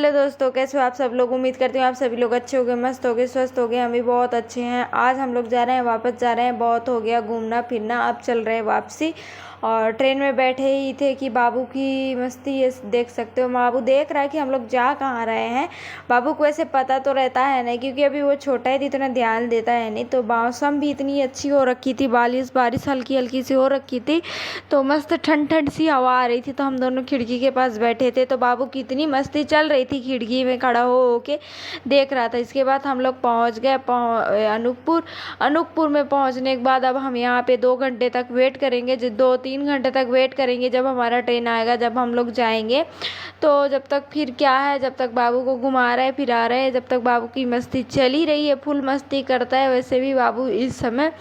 Hello दोस्तों, कैसे हो आप सब लोग। उम्मीद करती हूँ आप सभी लोग अच्छे होंगे, मस्त होंगे, स्वस्थ होंगे। हम भी बहुत अच्छे हैं। आज हम लोग जा रहे हैं, वापस जा रहे हैं। बहुत हो गया घूमना फिरना, अब चल रहे हैं वापसी। और ट्रेन में बैठे ही थे कि बाबू की मस्ती ये देख सकते हो। बाबू देख रहा है कि हम लोग जा कहाँ रहे हैं। बाबू को ऐसे पता तो रहता है नहीं, क्योंकि अभी वो छोटा है तो इतना ध्यान देता है नहीं। तो मौसम भी इतनी अच्छी हो रखी थी, बारिश बारिश हल्की हल्की सी हो रखी थी, तो मस्त ठंड ठंड सी हवा आ रही थी। तो हम दोनों खिड़की के पास बैठे थे, तो बाबू की इतनी मस्ती चल रही थी, खिड़की में खड़ा हो के देख रहा था। इसके बाद हम लोग पहुँच गए अनूपपुर। अनूपपुर में पहुँचने के बाद अब हम यहाँ पे 2 घंटे तक वेट करेंगे, 2-3 घंटे तक वेट करेंगे जब हमारा ट्रेन आएगा, जब हम लोग जाएंगे। तो जब तक फिर क्या है, जब तक बाबू को घुमा रहे फिरा रहे हैं, जब तक बाबू की मस्ती चल ही रही है, फुल मस्ती करता है वैसे भी बाबू इस समय।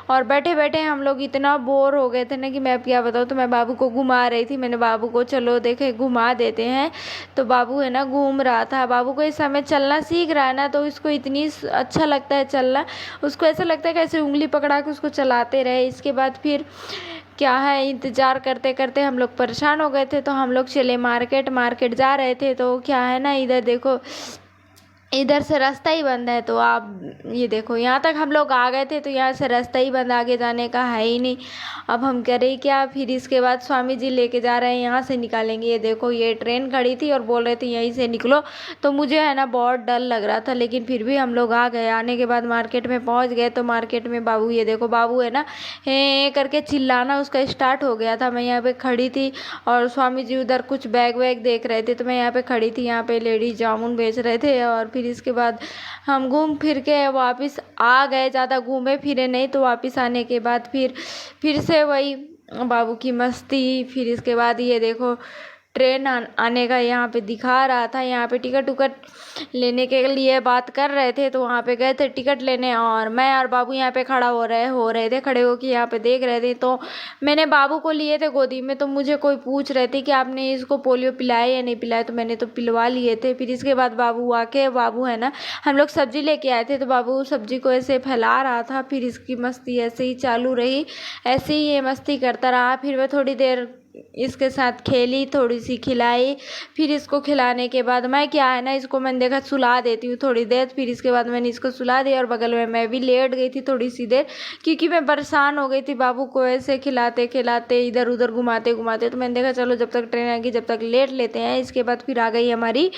और बैठे बैठे हम लोग इतना बोर हो गए थे ना कि मैं अब क्या बताऊँ। तो मैं बाबू को घुमा रही थी, मैंने बाबू को चलो देखे घुमा देते हैं। तो बाबू है ना घूम रहा था। बाबू को इस समय चलना सीख रहा है ना, तो इसको इतनी अच्छा लगता है चलना। उसको ऐसा लगता है कि ऐसे उंगली पकड़ा के उसको चलाते रहे। इसके बाद फिर क्या है, इंतज़ार करते करते हम लोग परेशान हो गए थे। तो हम लोग चले मार्केट। मार्केट जा रहे थे तो क्या है ना, इधर देखो, इधर से रास्ता ही बंद है। तो आप ये देखो, यहाँ तक हम लोग आ गए थे तो यहाँ से रास्ता ही बंद, आगे जाने का है ही नहीं। अब हम करें क्या। फिर इसके बाद स्वामी जी लेके जा रहे हैं, यहाँ से निकालेंगे। ये देखो, ये ट्रेन खड़ी थी और बोल रहे थे यहीं से निकलो। तो मुझे है ना बहुत डर लग रहा था, लेकिन फिर भी हम लोग आ गए। आने के बाद मार्केट में पहुँच गए। तो मार्केट में बाबू, ये देखो बाबू है ना हे करके चिल्लाना उसका स्टार्ट हो गया था। मैं यहाँ पे खड़ी थी और स्वामी जी उधर कुछ बैग वैग देख रहे थे, तो मैं यहाँ पे खड़ी थी। यहाँ पे लेडीज जामुन बेच रहे थे। और फिर इसके बाद हम घूम फिर के वापस आ गए। ज़्यादा घूमे फिरे नहीं, तो वापस आने के बाद फिर से वही बाबू की मस्ती। फिर इसके बाद ये देखो, ट्रेन आने का यहाँ पे दिखा रहा था। यहाँ पे टिकट उकट लेने के लिए बात कर रहे थे, तो वहाँ पे गए थे टिकट लेने। और मैं और बाबू यहाँ पे खड़ा हो रहे थे, खड़े होके यहाँ पे देख रहे थे। तो मैंने बाबू को लिए थे गोदी में, तो मुझे कोई पूछ रहे थे कि आपने इसको पोलियो पिलाया या नहीं पिलाया, तो मैंने तो पिलवा लिए थे। फिर इसके बाद बाबू है ना, हम लोग सब्जी लेके आए थे, तो बाबू सब्जी को ऐसे फैला रहा था। फिर इसकी मस्ती ऐसे ही चालू रही, ऐसे ही ये मस्ती करता रहा। फिर मैं थोड़ी देर इसके साथ खेली, थोड़ी सी खिलाई। फिर इसको खिलाने के बाद मैं क्या है ना, इसको मैंने देखा सुला देती हूँ थोड़ी देर। फिर इसके बाद मैंने इसको सुला दिया और बगल में मैं भी लेट गई थी थोड़ी सी देर, क्योंकि मैं परेशान हो गई थी बाबू को ऐसे खिलाते खिलाते, इधर उधर घुमाते घुमाते। तो मैंने देखा चलो जब तक ट्रेन आएगी जब तक लेट लेते हैं। इसके बाद फिर आ गई हमारी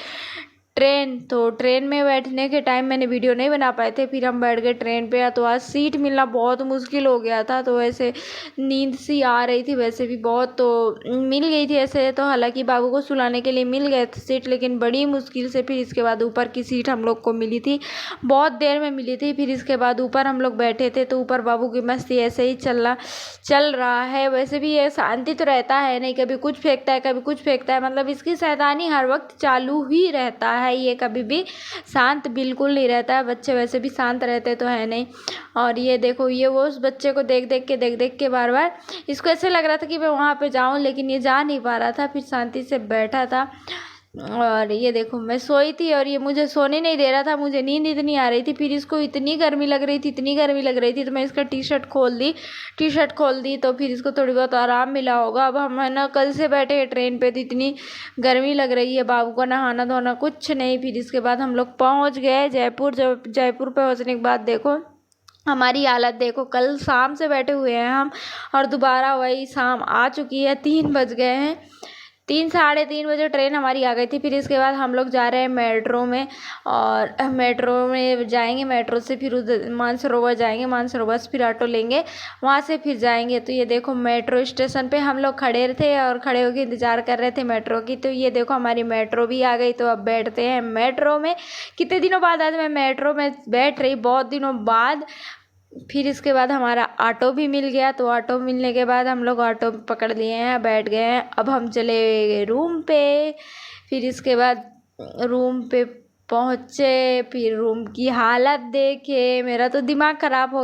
ट्रेन। तो ट्रेन में बैठने के टाइम मैंने वीडियो नहीं बना पाए थे। फिर हम बैठ गए ट्रेन पे। तो आज सीट मिलना बहुत मुश्किल हो गया था, तो ऐसे नींद सी आ रही थी वैसे भी बहुत, तो मिल गई थी ऐसे। तो हालांकि बाबू को सुलाने के लिए मिल गए थे सीट, लेकिन बड़ी मुश्किल से। फिर इसके बाद ऊपर की सीट हम लोग को मिली थी, बहुत देर में मिली थी। फिर इसके बाद ऊपर हम लोग बैठे थे, तो ऊपर बाबू की मस्ती ऐसे ही चल रहा है। वैसे भी ये शांति तो रहता है नहीं, कभी कुछ फेंकता है कभी कुछ फेंकता है, मतलब इसकी शैतानी हर वक्त चालू ही रहता है। ये कभी भी शांत बिल्कुल नहीं रहता है। बच्चे वैसे भी शांत रहते तो है नहीं। और ये देखो, ये वो उस बच्चे को देख देख के बार बार इसको ऐसे लग रहा था कि मैं वहाँ पे जाऊँ, लेकिन ये जा नहीं पा रहा था। फिर शांति से बैठा था। और ये देखो, मैं सोई थी और ये मुझे सोने नहीं दे रहा था, मुझे नींद इतनी आ रही थी। फिर इसको इतनी गर्मी लग रही थी, इतनी गर्मी लग रही थी, तो मैं इसका टी शर्ट खोल दी। तो फिर इसको थोड़ी बहुत आराम मिला होगा। अब हम है ना कल से बैठे हैं ट्रेन पे, तो इतनी गर्मी लग रही है। बाबू का नहाना धोना कुछ नहीं। फिर इसके बाद हम लोग पहुँच गए जयपुर। जब जयपुर पहुँचने के बाद देखो हमारी हालत देखो, कल शाम से बैठे हुए हैं हम और दोबारा वही शाम आ चुकी है, 3 बज गए हैं। 3-3:30 बजे ट्रेन हमारी आ गई थी। फिर इसके बाद हम लोग जा रहे हैं मेट्रो में, और मेट्रो में जाएंगे। मेट्रो से फिर उधर मानसरोवर जाएंगे, मानसरोवर से फिर ऑटो लेंगे, वहाँ से फिर जाएंगे। तो ये देखो, मेट्रो स्टेशन पे हम लोग खड़े थे और खड़े होकर इंतज़ार कर रहे थे मेट्रो की। तो ये देखो हमारी मेट्रो भी आ गई। तो अब बैठते हैं मेट्रो में। कितने दिनों बाद आज मैं मेट्रो में बैठ रही, बहुत दिनों बाद। फिर इसके बाद हमारा ऑटो भी मिल गया। तो ऑटो मिलने के बाद हम लोग ऑटो पकड़ लिए हैं, बैठ गए हैं। अब हम चले रूम पे। फिर इसके बाद रूम पे पहुँचे, फिर रूम की हालत देखे, मेरा तो दिमाग ख़राब हो गया।